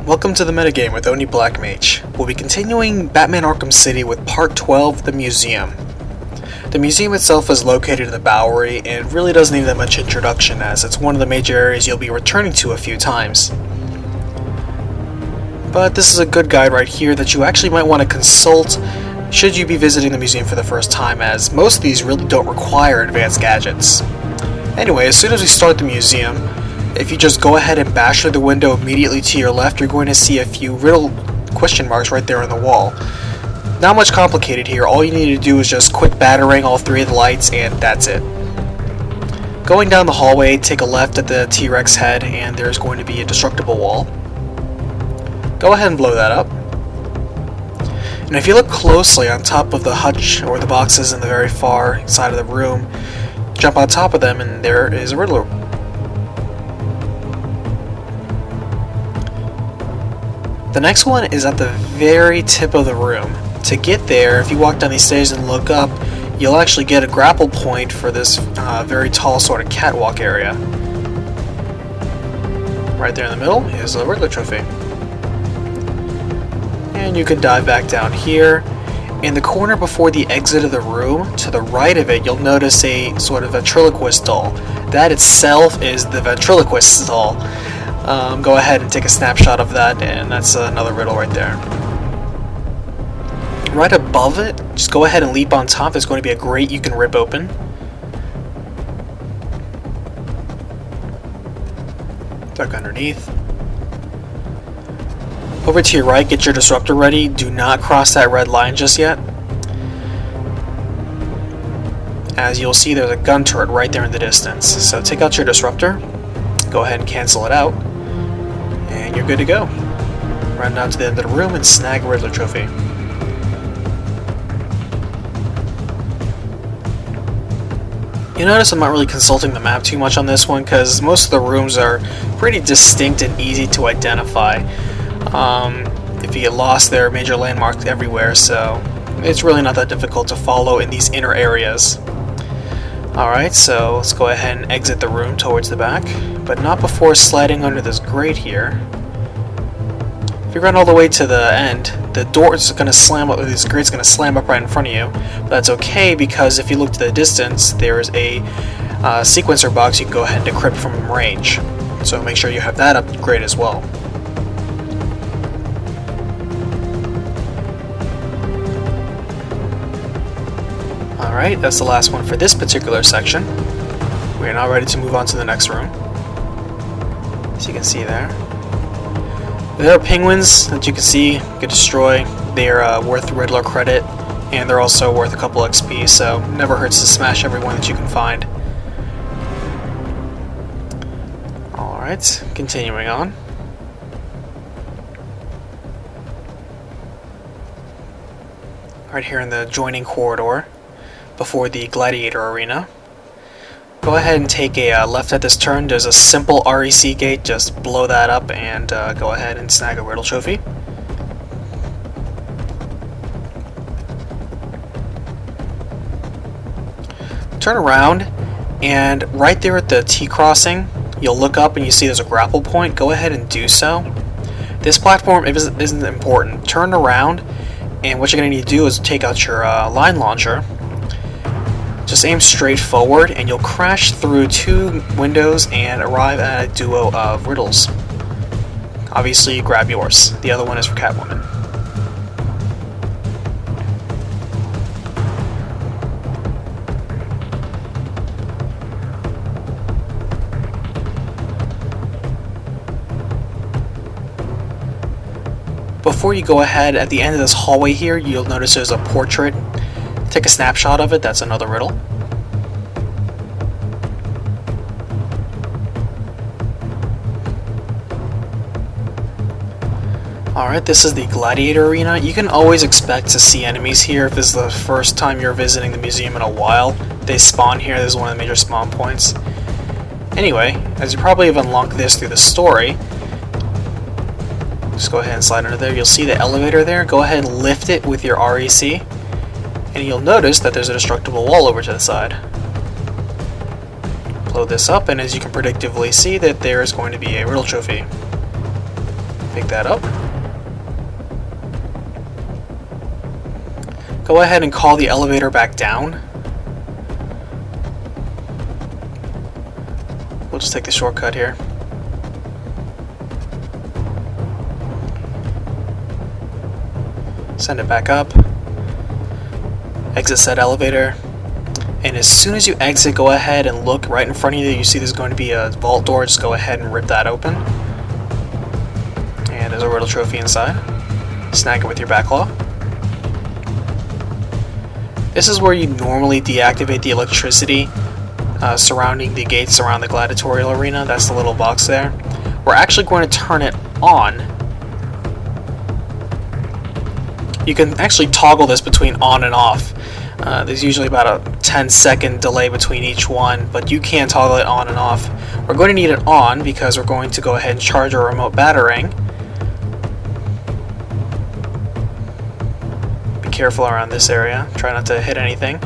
Welcome to the MetaGame with Oni Black Mage. We'll be continuing Batman Arkham City with Part 12, The Museum. The museum itself is located in the Bowery and really doesn't need that much introduction as it's one of the major areas you'll be returning to a few times. But this is a good guide right here that you actually might want to consult should you be visiting the museum for the first time, as most of these really don't require advanced gadgets. Anyway, as soon as we start the museum, if you just go ahead and bash through the window immediately to your left, you're going to see a few riddle question marks right there on the wall. Not much complicated here. All you need to do is just quick battering all three of the lights and that's it. Going down the hallway, take a left at the T-Rex head and there's going to be a destructible wall. Go ahead and blow that up. And if you look closely on top of the hutch or the boxes in the very far side of the room, jump on top of them and there is a Riddler. The next one is at the very tip of the room. To get there, if you walk down these stairs and look up, you'll actually get a grapple point for this very tall sort of catwalk area. Right there in the middle is a Riddler trophy. And you can dive back down here. In the corner before the exit of the room, to the right of it, you'll notice a sort of ventriloquist doll. That itself is the ventriloquist doll. Go ahead and take a snapshot of that, and that's another riddle right there. Right above it, just go ahead and leap on top. There's going to be a grate you can rip open. Duck underneath. Over to your right, get your disruptor ready. Do not cross that red line just yet. As you'll see, there's a gun turret right there in the distance. So take out your disruptor, go ahead and cancel it out, and you're good to go. Run down to the end of the room and snag a Riddler trophy. You notice I'm not really consulting the map too much on this one because most of the rooms are pretty distinct and easy to identify. If you get lost, there are major landmarks everywhere, so it's really not that difficult to follow in these inner areas. Alright, so let's go ahead and exit the room towards the back, but not before sliding under this grate here. If you run all the way to the end, the door is going to slam up, this grate's going to slam up right in front of you. But that's okay because if you look to the distance, there's a sequencer box you can go ahead and decrypt from range. So make sure you have that upgrade as well. Alright, that's the last one for this particular section. We are now ready to move on to the next room. As you can see there. There are penguins that you can see, you can destroy. They are worth Riddler credit, and they're also worth a couple XP, so never hurts to smash everyone that you can find. Alright, continuing on. Right here in the joining corridor, before the Gladiator arena. Go ahead and take a left at this turn. There's a simple REC gate, just blow that up and go ahead and snag a Riddle trophy. Turn around, and right there at the T-crossing, you'll look up and you see there's a grapple point. Go ahead and do so. This platform isn't important. Turn around, and what you're going to need to do is take out your line launcher. Just aim straight forward and you'll crash through two windows and arrive at a duo of riddles. Obviously grab yours. The other one is for Catwoman. Before you go ahead, at the end of this hallway here, you'll notice there's a portrait. Take a snapshot of it, that's another riddle. Alright, this is the Gladiator arena. You can always expect to see enemies here if this is the first time you're visiting the museum in a while. They spawn here, this is one of the major spawn points. Anyway, as you probably have unlocked this through the story, just go ahead and slide under there. You'll see the elevator there. Go ahead and lift it with your REC. And you'll notice that there's a destructible wall over to the side. Blow this up, and as you can predictively see that there is going to be a riddle trophy. Pick that up. Go ahead and call the elevator back down. We'll just take the shortcut here. Send it back up. Exit said elevator. And as soon as you exit, go ahead and look right in front of you. You see there's going to be a vault door. Just go ahead and rip that open. And there's a riddle trophy inside. Snag it with your backlaw. This is where you normally deactivate the electricity surrounding the gates around the gladiatorial arena. That's the little box there. We're actually going to turn it on. You can actually toggle this between on and off. There's usually about a 10-second delay between each one, but you can toggle it on and off. We're going to need it on because we're going to go ahead and charge our remote batarang. Be careful around this area. Try not to hit anything.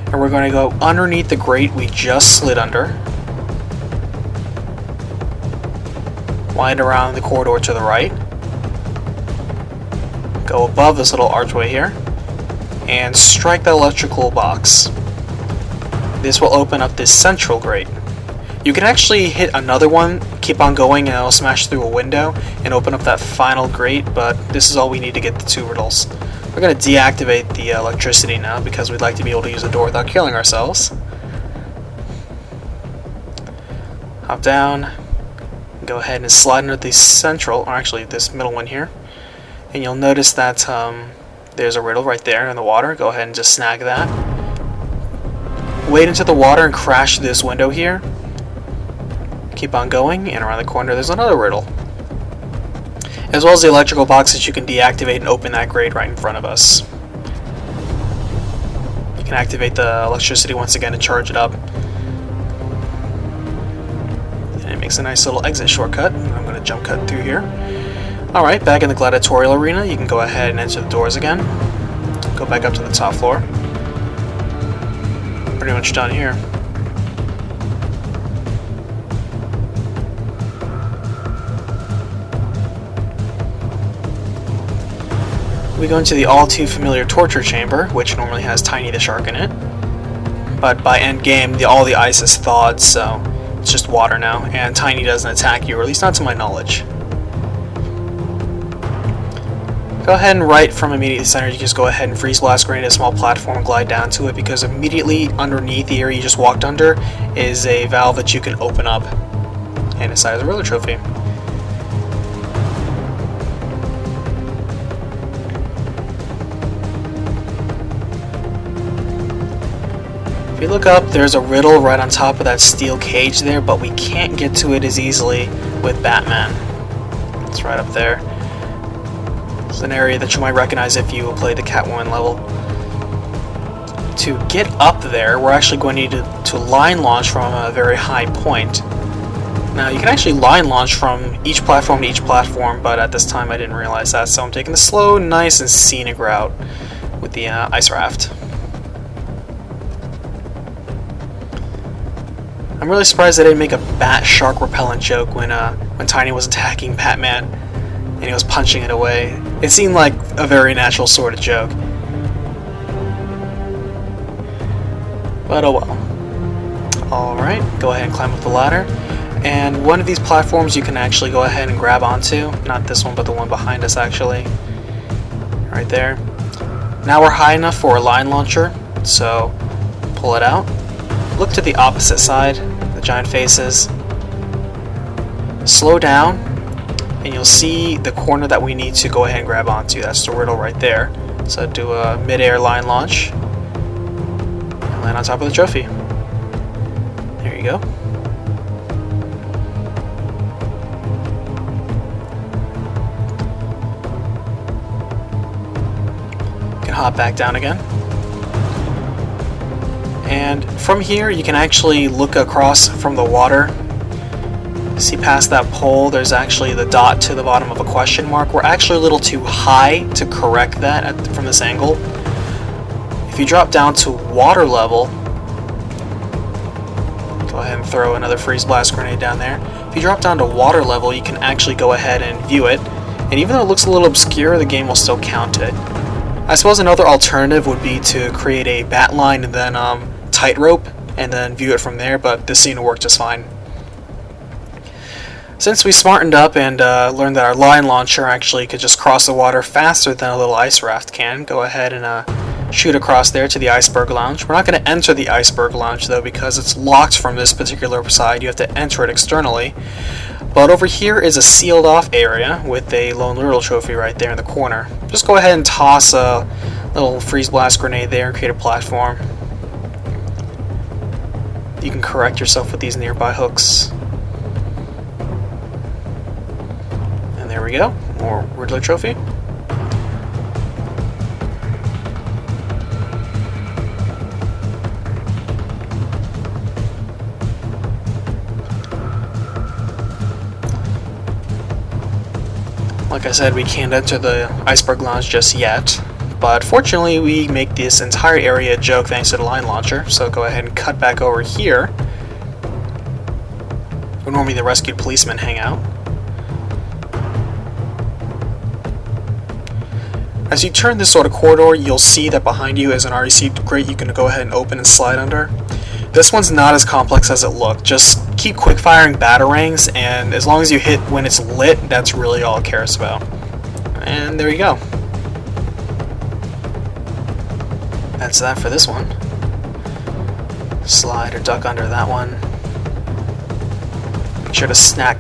And we're going to go underneath the grate we just slid under. Wind around the corridor to the right. Go above this little archway here. And strike the electrical box. This will open up this central grate. You can actually hit another one, keep on going, and it'll smash through a window and open up that final grate, but this is all we need to get the 2 riddles. We're going to deactivate the electricity now because we'd like to be able to use the door without killing ourselves. Hop down, go ahead and slide under the central, or actually this middle one here, and you'll notice that there's a riddle right there in the water. Go ahead and just snag that. Wade into the water and crash this window here. Keep on going, and around the corner there's another riddle. As well as the electrical box that you can deactivate and open that grate right in front of us. You can activate the electricity once again and charge it up. And it makes a nice little exit shortcut. I'm going to jump cut through here. Alright, back in the gladiatorial arena, you can go ahead and enter the doors again. Go back up to the top floor. Pretty much done here. We go into the all too familiar torture chamber, which normally has Tiny the Shark in it. But by end game, all the ice is thawed, so it's just water now, and Tiny doesn't attack you, or at least not to my knowledge. Go ahead and right from immediate center, you just go ahead and freeze blast grenade a small platform and glide down to it, because immediately underneath the area you just walked under is a valve that you can open up, and inside is a Riddler trophy. If you look up, there's a riddle right on top of that steel cage there, but we can't get to it as easily with Batman. It's right up there. It's an area that you might recognize if you play the Catwoman level. To get up there, we're actually going to need to line launch from a very high point. Now, you can actually line launch from each platform to each platform, but at this time I didn't realize that, so I'm taking the slow, nice, and scenic route with the ice raft. I'm really surprised they didn't make a bat shark repellent joke when Tiny was attacking Batman and he was punching it away. It seemed like a very natural sort of joke. But oh well. Alright, go ahead and climb up the ladder. And one of these platforms you can actually go ahead and grab onto. Not this one, but the one behind us actually. Right there. Now we're high enough for a line launcher, so pull it out. Look to the opposite side, the giant faces. Slow down, and you'll see the corner that we need to go ahead and grab onto. That's the riddle right there. So do a mid-air line launch, and land on top of the trophy. There you go. You can hop back down again. And from here, you can actually look across from the water. See past that pole, there's actually the dot to the bottom of a question mark. We're actually a little too high to correct that from this angle. If you drop down to water level, go ahead and throw another freeze blast grenade down there. If you drop down to water level, you can actually go ahead and view it. and even though it looks a little obscure, the game will still count it. I suppose another alternative would be to create a bat line and then tightrope, and then view it from there, but this scene will work just fine. Since we smartened up and learned that our line launcher actually could just cross the water faster than a little ice raft can, go ahead and shoot across there to the Iceberg Lounge. We're not going to enter the Iceberg Lounge though, because it's locked from this particular side. You have to enter it externally. But over here is a sealed off area with a lone riddle trophy right there in the corner. Just go ahead and toss a little freeze blast grenade there and create a platform. You can correct yourself with these nearby hooks. And there we go, more Riddler trophy. Like I said, we can't enter the Iceberg Lounge just yet, but fortunately we make this entire area a joke thanks to the line launcher, so go ahead and cut back over here, where normally the rescued policemen hang out. As you turn this sort of corridor, you'll see that behind you is an REC grate you can go ahead and open and slide under. This one's not as complex as it looked. Just keep quick firing batarangs, and as long as you hit when it's lit, that's really all it cares about. And there you go. That's that for this one. Slide or duck under that one. Make sure to snack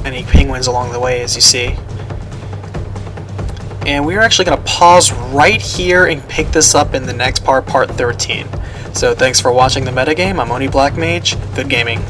any penguins along the way, as you see. And we're actually going to pause right here and pick this up in the next part, part 13. So thanks for watching the metagame. I'm Oni Black Mage. Good gaming.